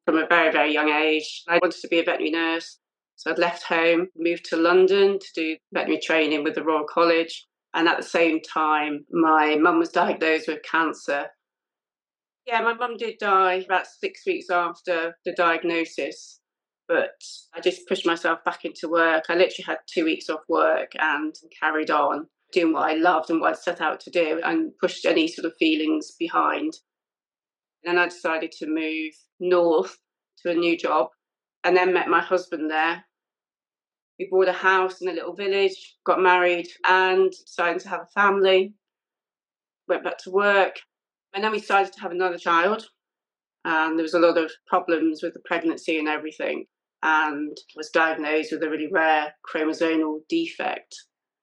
from a very, very young age. I wanted to be a veterinary nurse. So I'd left home, moved to London to do veterinary training with the Royal College. And at the same time, my mum was diagnosed with cancer. Yeah, my mum did die about 6 weeks after the diagnosis, but I just pushed myself back into work. I literally had 2 weeks off work and carried on doing what I loved and what I'd set out to do and pushed any sort of feelings behind. And then I decided to move north to a new job and then met my husband there. We bought a house in a little village, got married and decided to have a family, went back to work. And then we decided to have another child. And there was a lot of problems with the pregnancy and everything, and was diagnosed with a really rare chromosomal defect.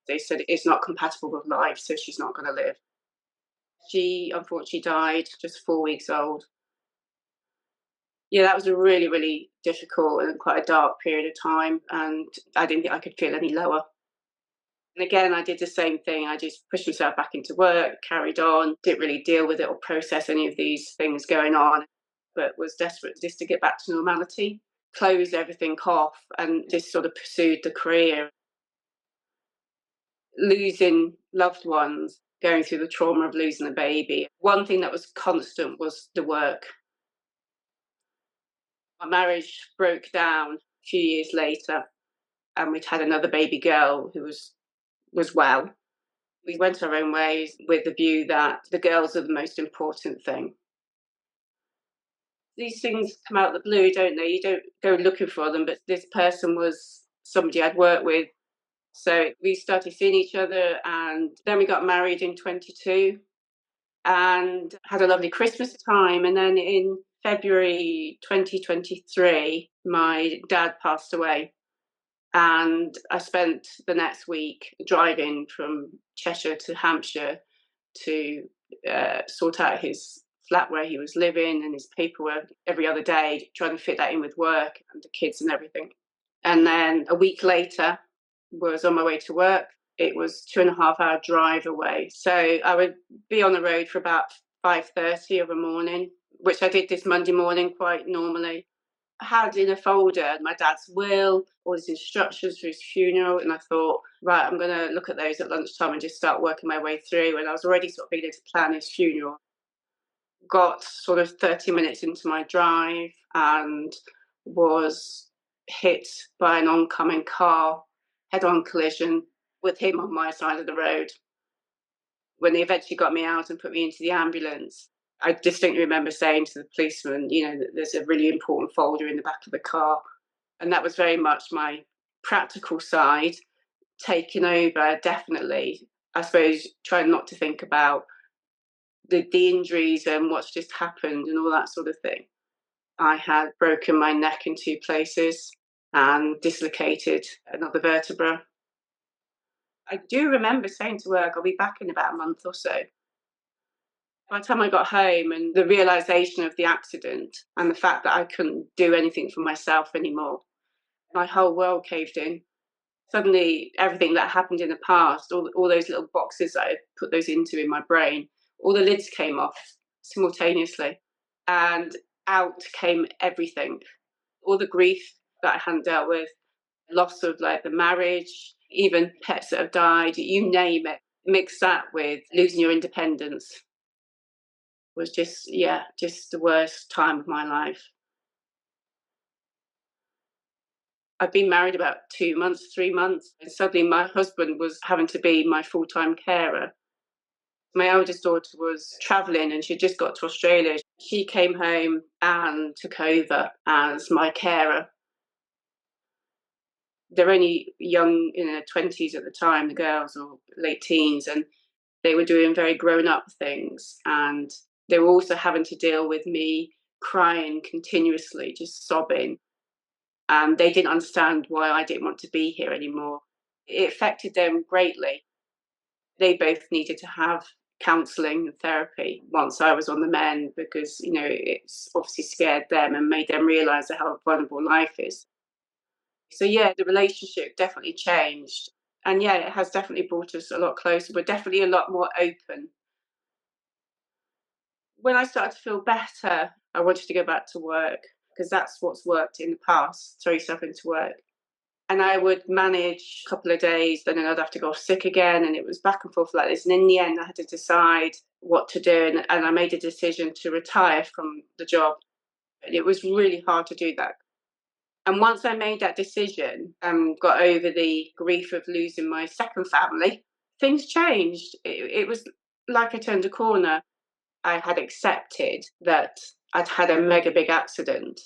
They said it's not compatible with life, so she's not going to live. She unfortunately died just 4 weeks old. Yeah, that was a really, really difficult and quite a dark period of time, and I didn't think I could feel any lower. And again, I did the same thing. I just pushed myself back into work, carried on, didn't really deal with it or process any of these things going on, but was desperate just to get back to normality, close everything off, and just sort of pursued the career. Losing loved ones, going through the trauma of losing a baby. One thing that was constant was the work. My marriage broke down a few years later, and we'd had another baby girl who was well. We went our own ways with the view that the girls are the most important thing. These things come out of the blue, don't they? You don't go looking for them, but this person was somebody I'd worked with. So we started seeing each other, and then we got married in 22 and had a lovely Christmas time. And then in February 2023, my dad passed away. And I spent the next week driving from Cheshire to Hampshire to sort out his flat where he was living and his paperwork every other day, trying to fit that in with work and the kids and everything. And then a week later, was on my way to work. It was 2.5 hour drive away. So I would be on the road for about 5:30 of a morning, which I did this Monday morning quite normally. I had in a folder my dad's will, all his instructions for his funeral, and I thought, right, I'm going to look at those at lunchtime and just start working my way through. And I was already sort of beginning to plan his funeral. Got sort of 30 minutes into my drive and was hit by an oncoming car, head-on collision with him on my side of the road. When they eventually got me out and put me into the ambulance, I distinctly remember saying to the policeman, that there's a really important folder in the back of the car. And that was very much my practical side taken over, definitely. I suppose trying not to think about the injuries and what's just happened and all that sort of thing. I had broken my neck in 2 places and dislocated another vertebra. I do remember saying to work, I'll be back in about a month or so. By the time I got home and the realization of the accident and the fact that I couldn't do anything for myself anymore, my whole world caved in. Suddenly, everything that happened in the past, all those little boxes that I put those into in my brain, all the lids came off simultaneously. And out came everything. All the grief that I hadn't dealt with, loss of like the marriage, even pets that have died, you name it. Mix that with losing your independence was just the worst time of my life. I'd been married about 2 months, 3 months, and suddenly my husband was having to be my full-time carer. My eldest daughter was travelling and she'd just got to Australia. She came home and took over as my carer. They're only young, in their 20s at the time, the girls, or late teens, and they were doing very grown-up things. And they were also having to deal with me crying continuously, just sobbing. And they didn't understand why I didn't want to be here anymore. It affected them greatly. They both needed to have counselling and therapy once I was on the mend because, it's obviously scared them and made them realise how vulnerable life is. So, yeah, the relationship definitely changed. And, yeah, it has definitely brought us a lot closer. We're definitely a lot more open. When I started to feel better, I wanted to go back to work. because that's what's worked in the past, throw yourself into work. And I would manage a couple of days, then I'd have to go off sick again. And it was back and forth like this. And in the end, I had to decide what to do. And I made a decision to retire from the job. And it was really hard to do that. And once I made that decision and got over the grief of losing my second family, things changed. It was like I turned a corner. I had accepted that I'd had a mega big accident.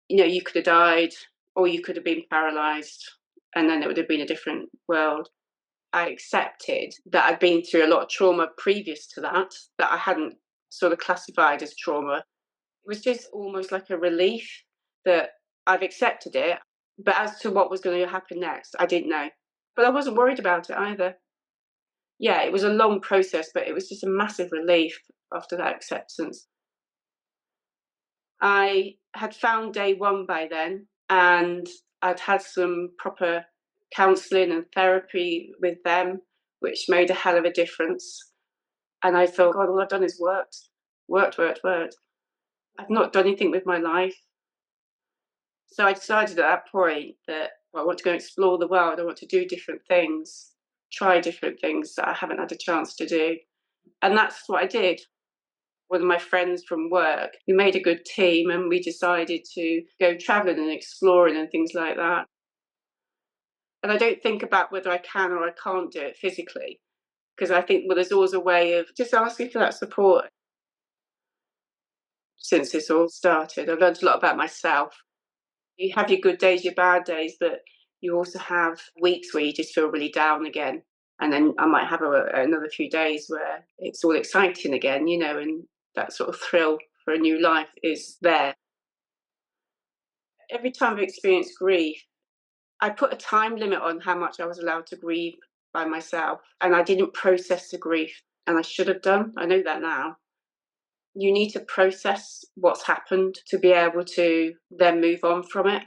You could have died or you could have been paralyzed, and then it would have been a different world. I accepted that I'd been through a lot of trauma previous to that I hadn't sort of classified as trauma. It was just almost like a relief that I've accepted it. But as to what was going to happen next, I didn't know. But I wasn't worried about it either. Yeah, it was a long process, but it was just a massive relief after that acceptance. I had found day one by then, and I'd had some proper counselling and therapy with them, which made a hell of a difference. And I thought, God, all I've done is worked. I've not done anything with my life. So I decided at that point that I want to go explore the world. I want to do different things, try different things that I haven't had a chance to do. And that's what I did. One of my friends from work, we made a good team and we decided to go traveling and exploring and things like that. And I don't think about whether I can or I can't do it physically, because I think, well, there's always a way of just asking for that support. Since this all started, I've learned a lot about myself. You have your good days, your bad days, but you also have weeks where you just feel really down again. And then I might have another few days where it's all exciting again, and that sort of thrill for a new life is there. Every time I've experienced grief, I put a time limit on how much I was allowed to grieve by myself. And I didn't process the grief, and I should have done. I know that now. You need to process what's happened to be able to then move on from it.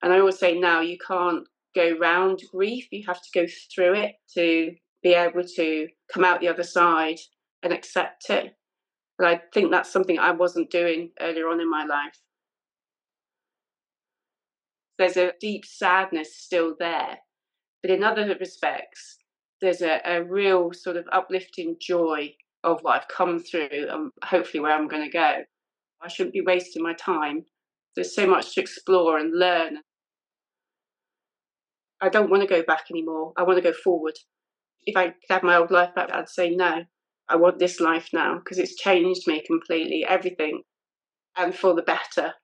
And I always say now you can't go round grief, you have to go through it to be able to come out the other side and accept it. And I think that's something I wasn't doing earlier on in my life. There's a deep sadness still there, but in other respects, there's a real sort of uplifting joy of what I've come through and hopefully where I'm going to go. I shouldn't be wasting my time. There's so much to explore and learn. I don't want to go back anymore. I want to go forward. If I could have my old life back, I'd say no. I want this life now because it's changed me completely, everything, and for the better.